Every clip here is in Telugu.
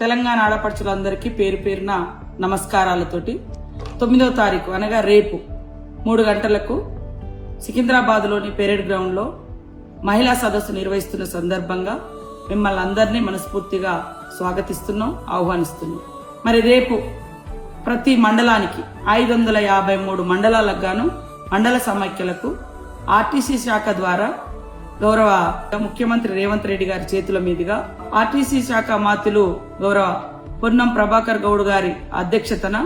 తెలంగాణ ఆడపడుచులందరికీ పేరు పేరున నమస్కారాలతోటి 9వ తారీఖు అనగా రేపు 3 గంటలకు సికింద్రాబాద్లోని పెరేడ్ గ్రౌండ్లో మహిళా సదస్సు నిర్వహిస్తున్న సందర్భంగా మిమ్మల్ని అందరినీ మనస్ఫూర్తిగా స్వాగతిస్తున్నాం, ఆహ్వానిస్తున్నాం. మరి రేపు ప్రతి మండలానికి 553 మండలాలకు గాను మండల సమైక్యలకు ఆర్టీసీ శాఖ ద్వారా గౌరవ ముఖ్యమంత్రి రేవంత్ రెడ్డి గారి చేతుల మీదుగా ఆర్టీసీ శాఖ మాత్యులు గౌరవ పొన్నం ప్రభాకర్ గౌడ్ గారి అధ్యక్షతన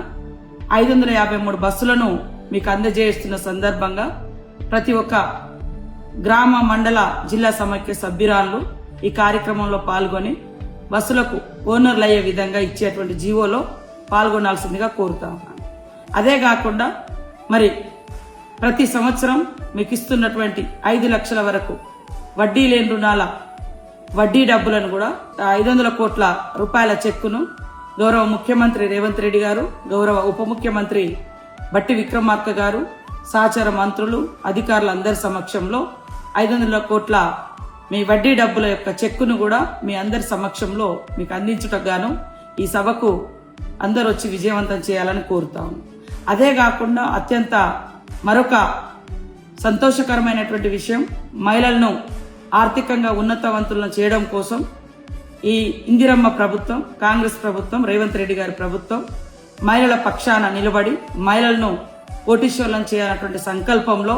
553 బస్సులను మీకు అందజేస్తున్న సందర్భంగా ప్రతి ఒక్క గ్రామ మండల జిల్లా సమైక్య సభ్యురాళ్ళు ఈ కార్యక్రమంలో పాల్గొని బస్సులకు ఓనర్లు అయ్యే విధంగా ఇచ్చేటువంటి జీవోలో పాల్గొనాల్సిందిగా కోరుతా ఉన్నాను. అదే కాకుండా మరి ప్రతి సంవత్సరం మీకు ఇస్తున్నటువంటి 5 లక్షల వరకు వడ్డీ లేని రుణాల వడ్డీ డబ్బులను కూడా 500 కోట్ల రూపాయల చెక్కును గౌరవ ముఖ్యమంత్రి రేవంత్ రెడ్డి గారు, గౌరవ ఉప ముఖ్యమంత్రి బట్టి విక్రమార్క గారు, సహచర మంత్రులు, అధికారులందరి సమక్షంలో 500 కోట్ల మీ వడ్డీ డబ్బుల యొక్క చెక్కును కూడా మీ అందరి సమక్షంలో మీకు అందించుటకు గాను ఈ సభకు అందరూ వచ్చి విజయవంతం చేయాలని కోరుతాము. అదే కాకుండా అత్యంత మరొక సంతోషకరమైనటువంటి విషయం, మహిళలను ఆర్థికంగా ఉన్నతవంతులను చేయడం కోసం ఈ ఇందిరమ్మ ప్రభుత్వం, కాంగ్రెస్ ప్రభుత్వం, రేవంత్ రెడ్డి గారి ప్రభుత్వం మహిళల పక్షాన నిలబడి మహిళలను కోటీశ్వరులను చేయాలన్నటువంటి సంకల్పంలో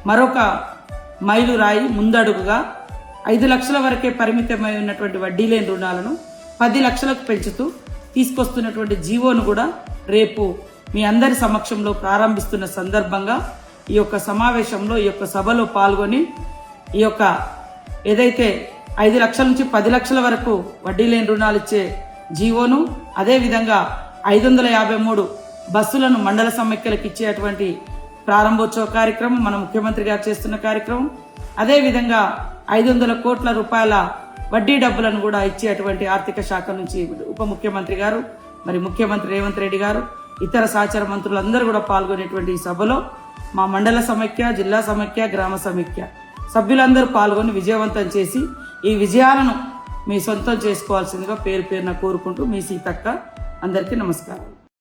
మరొక మైలురాయి ముందడుగుగా 5 లక్షల వరకే పరిమితమై ఉన్నటువంటి వడ్డీ లేని రుణాలను 10 లక్షలకు పెంచుతూ తీసుకొస్తున్నటువంటి జీవోను కూడా రేపు మీ అందరి సమక్షంలో ప్రారంభిస్తున్న సందర్భంగా ఈ యొక్క సమావేశంలో, ఈ యొక్క సభలో పాల్గొని ఈ యొక్క ఏదైతే 5 లక్షల నుంచి 10 లక్షల వరకు వడ్డీ లేని రుణాలు ఇచ్చే జీవోను, అదేవిధంగా 553 బస్సులను మండల సమైక్యలకు ఇచ్చేటువంటి ప్రారంభోత్సవ కార్యక్రమం మన ముఖ్యమంత్రి గారు చేస్తున్న కార్యక్రమం, అదేవిధంగా 500 కోట్ల రూపాయల వడ్డీ డబ్బులను కూడా ఇచ్చేటువంటి ఆర్థిక శాఖ నుంచి ఉప ముఖ్యమంత్రి గారు, మరి ముఖ్యమంత్రి రేవంత్ రెడ్డి గారు, ఇతర సహచర మంత్రులందరూ కూడా పాల్గొనేటువంటి ఈ సభలో మా మండల సమైక్య, జిల్లా సమైక్య, గ్రామ సమైక్య సభ్యులందరూ పాల్గొని విజయవంతం చేసి ఈ విజయాలను మీ సొంతం చేసుకోవాల్సిందిగా పేరు పేరున కోరుకుంటూ మీ సీతక్క. అందరికీ నమస్కారం.